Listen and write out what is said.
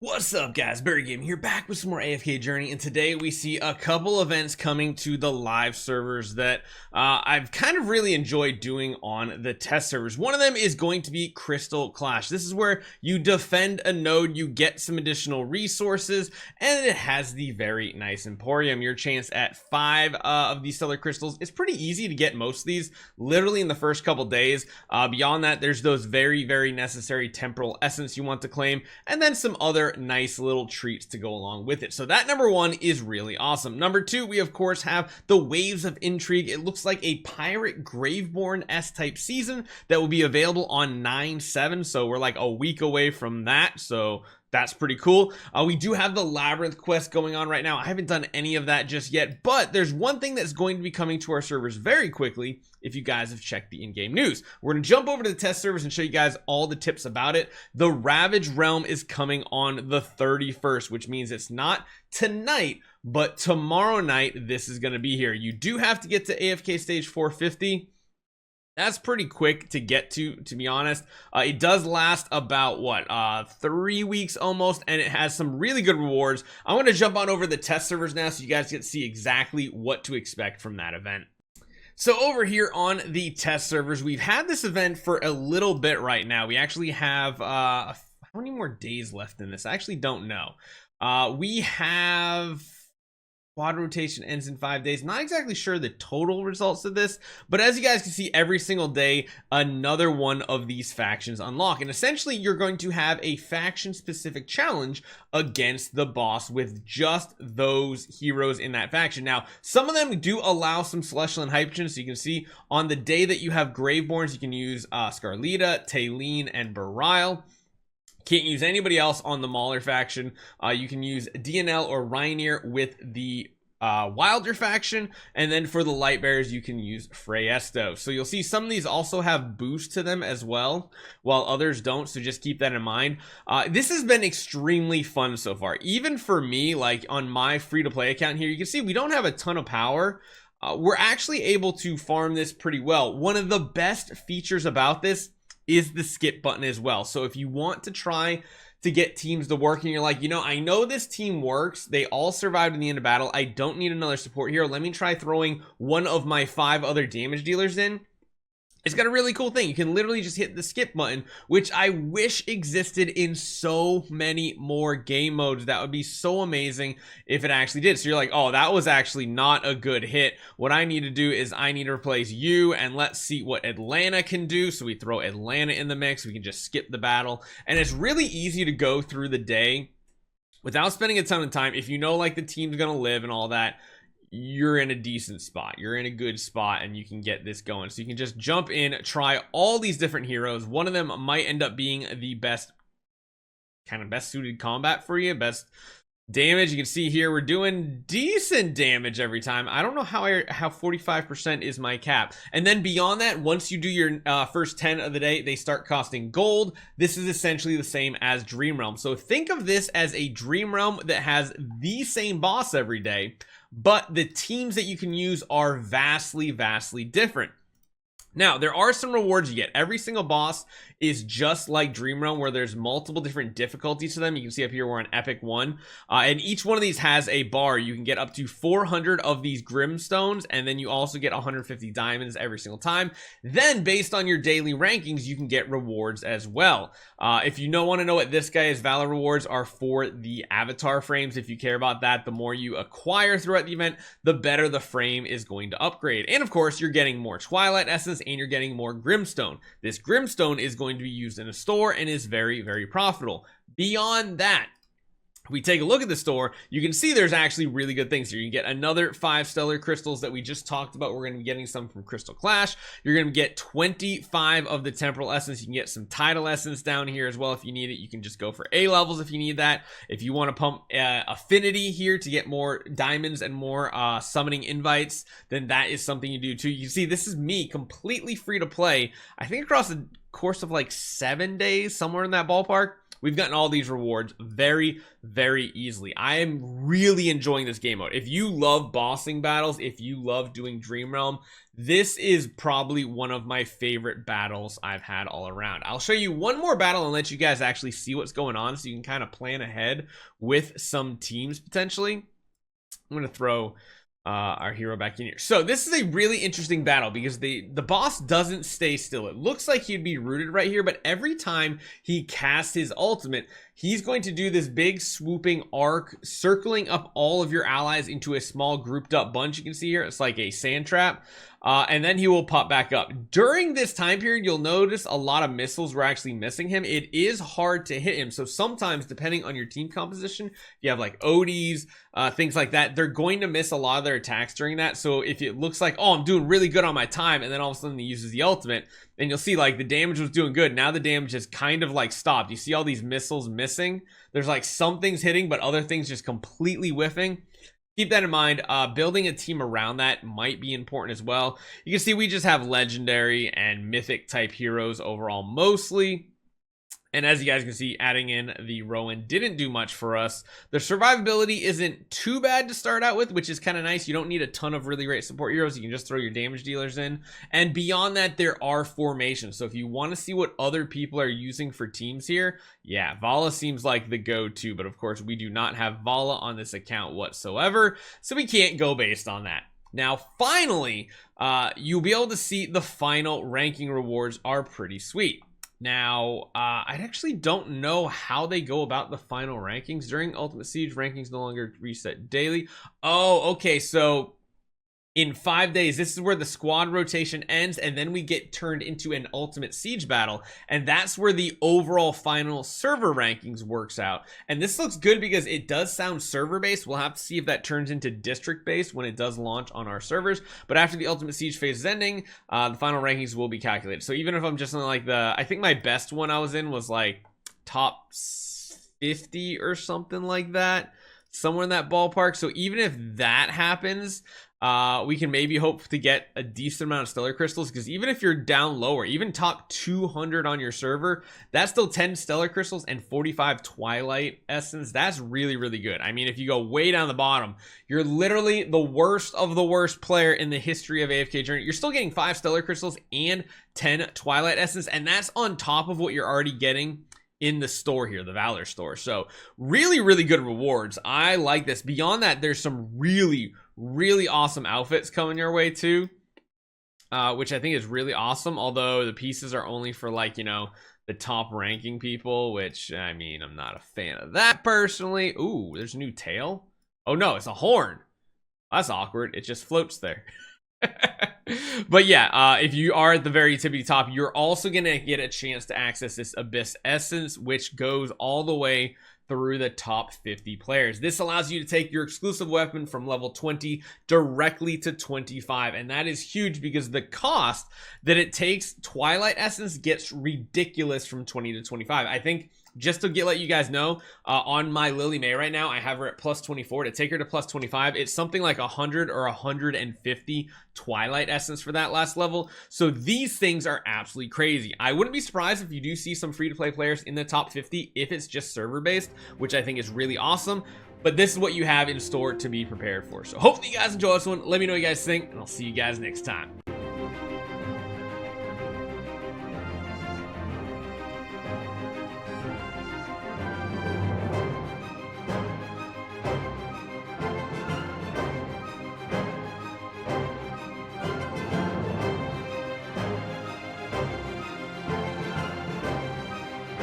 What's up guys, Barry Game here, back with some more AFK Journey, and today we see a couple events coming to the live servers that I've kind of really enjoyed doing on the test servers. One of them is going to be Crystal Clash. This is where you defend a node, you get some additional resources, and it has the very nice Emporium. Your chance at 5 of these stellar crystals. It's pretty easy to get most of these, literally in the first couple days. Beyond that, there's those very necessary temporal essence you want to claim, and then some other nice little treats to go along with it. So that number one is really awesome. Number two, we of course have the Waves of Intrigue. It looks like a Pirate Graveborn S-type season that will be available on 9/7, so we're like a week away from that, so that's pretty cool. We do have the Labyrinth quest going on right now. I haven't done any of that just yet, but there's one thing that's going to be coming to our servers very quickly if you guys have checked the in-game news. We're going to jump over to the test servers and show you guys all the tips about it. The Ravaged Realm is coming on the 31st, which means it's not tonight, but tomorrow night this is going to be here. You do have to get to AFK stage 450. That's pretty quick to get to be honest. It does last about 3 weeks almost, and it has some really good rewards. I want to jump on over the test servers now so you guys get to see exactly what to expect from that event. So over here on the test servers, we've had this event for a little bit right now. We actually have how many more days left in this? I actually don't know. We have quad rotation ends in 5 days. Not exactly sure the total results of this, but as you guys can see, every single day another one of these factions unlock, and essentially you're going to have a faction specific challenge against the boss with just those heroes in that faction. Now some of them do allow some celestial and hypogen, so you can see on the day that you have Graveborns you can use Scarlita, Taylene, and Beryl. Can't use anybody else on the Mauler faction. You can use DNL or Ryanair with the Wilder faction, and then for the light bearers you can use Freyesto. So you'll see some of these also have boosts to them as well, while others don't, so just keep that in mind. This has been extremely fun so far, even for me. Like on my free-to-play account here, you can see we don't have a ton of power. We're actually able to farm this pretty well. One of the best features about this is the skip button as well. So if you want to try to get teams to work and you're like, you know, I know this team works, they all survived in the end of battle, I don't need another support hero, let me try throwing one of my 5 other damage dealers in. It's got a really cool thing. You can literally just hit the skip button, which I wish existed in so many more game modes. That would be so amazing if it actually did. So you're like, oh, that was actually not a good hit. What I need to do is I need to replace you, and let's see what Atlanta can do. So we throw Atlanta in the mix. We can just skip the battle, and it's really easy to go through the day without spending a ton of time. If you know like the team's gonna live and all that, you're in a decent spot, you're in a good spot, and you can get this going. So you can just jump in, try all these different heroes. One of them might end up being the best suited combat for you, best damage. You can see here we're doing decent damage every time. I don't know how 45% is my cap. And then beyond that, once you do your first 10 of the day, they start costing gold. This is essentially the same as Dream Realm. So think of this as a Dream Realm that has the same boss every day, but the teams that you can use are vastly different. Now, there are some rewards you get. Every single boss is just like Dream Realm, where there's multiple different difficulties to them. You can see up here we're on Epic 1, and each one of these has a bar. You can get up to 400 of these Grimstones, and then you also get 150 diamonds every single time. Then, based on your daily rankings, you can get rewards as well. If you don't want to know what this guy is, Valor rewards are for the avatar frames. If you care about that, the more you acquire throughout the event, the better the frame is going to upgrade. And of course, you're getting more Twilight Essence, and you're getting more Grimstone. This Grimstone is going to be used in a store and is very profitable. Beyond that, if we take a look at the store, you can see there's actually really good things here. You can get another 5 stellar crystals that we just talked about. We're going to be getting some from Crystal Clash. You're going to get 25 of the temporal essence. You can get some tidal essence down here as well if you need it. You can just go for A levels if you need that. If you want to pump affinity here to get more diamonds and more summoning invites, then that is something you do too. You can see this is me completely free to play. I think across the course of like 7 days, somewhere in that ballpark. we've gotten all these rewards very, very easily. I am really enjoying this game mode. If you love bossing battles, if you love doing Dream Realm, this is probably one of my favorite battles I've had all around. I'll show you one more battle and let you guys actually see what's going on so you can kind of plan ahead with some teams potentially. I'm going to throw our hero back in here. So this is a really interesting battle because the boss doesn't stay still. It looks like he'd be rooted right here, but every time he casts his ultimate, he's going to do this big swooping arc, circling up all of your allies into a small grouped up bunch. You can see here, it's like a sand trap. And then he will pop back up. During this time period, you'll notice a lot of missiles were actually missing him. It is hard to hit him. So sometimes, depending on your team composition, you have like ODs, things like that, they're going to miss a lot of their attacks during that. So if it looks like, oh, I'm doing really good on my time, and then all of a sudden he uses the ultimate, and you'll see like the damage was doing good. Now the damage has kind of like stopped. You see all these missiles missing. There's like some things hitting, but other things just completely whiffing. Keep that in mind. Building a team around that might be important as well. You can see we just have legendary and mythic type heroes overall mostly. And as you guys can see, adding in the Rowan didn't do much for us. The survivability isn't too bad to start out with, which is kind of nice. You don't need a ton of really great support heroes. You can just throw your damage dealers in. And beyond that, there are formations. So if you want to see what other people are using for teams here, yeah, Valor seems like the go-to. But of course, we do not have Valor on this account whatsoever, so we can't go based on that. Now, finally, you'll be able to see the final ranking rewards are pretty sweet. Now, I actually don't know how they go about the final rankings. During Ultimate Siege, rankings no longer reset daily. Oh, okay, so in 5 days, this is where the squad rotation ends, and then we get turned into an Ultimate Siege battle, and that's where the overall final server rankings works out. And this looks good because it does sound server-based. We'll have to see if that turns into district-based when it does launch on our servers. But after the Ultimate Siege phase is ending, the final rankings will be calculated. So even if I'm just in like I think my best one I was in was like top 50 or something like that, somewhere in that ballpark. So even if that happens, we can maybe hope to get a decent amount of stellar crystals, because even if you're down lower, even top 200 on your server, that's still 10 stellar crystals and 45 twilight essence. That's really, really good. I mean, if you go way down the bottom, you're literally the worst of the worst player in the history of AFK Journey. You're still getting 5 stellar crystals and 10 twilight essence, and that's on top of what you're already getting in the store here, the Valor store. So really, really good rewards. I like this. Beyond that, there's some really, really awesome outfits coming your way too, which I think is really awesome. Although the pieces are only for like, you know, the top ranking people, which I mean, I'm not a fan of that personally. Ooh, there's a new tail. Oh no, it's a horn. That's awkward. It just floats there. But yeah, if you are at the very tippy top, you're also gonna get a chance to access this Abyss Essence, which goes all the way through the top 50 players. This allows you to take your exclusive weapon from level 20 directly to 25, and that is huge because the cost that it takes Twilight Essence gets ridiculous from 20 to 25. I think, just to let you guys know, on my Lily May right now, I have her at plus 24. To take her to plus 25, it's something like 100 or 150 Twilight Essence for that last level. So these things are absolutely crazy. I wouldn't be surprised if you do see some free-to-play players in the top 50 if it's just server-based, which I think is really awesome. But this is what you have in store to be prepared for. So hopefully you guys enjoy this one. Let me know what you guys think, and I'll see you guys next time.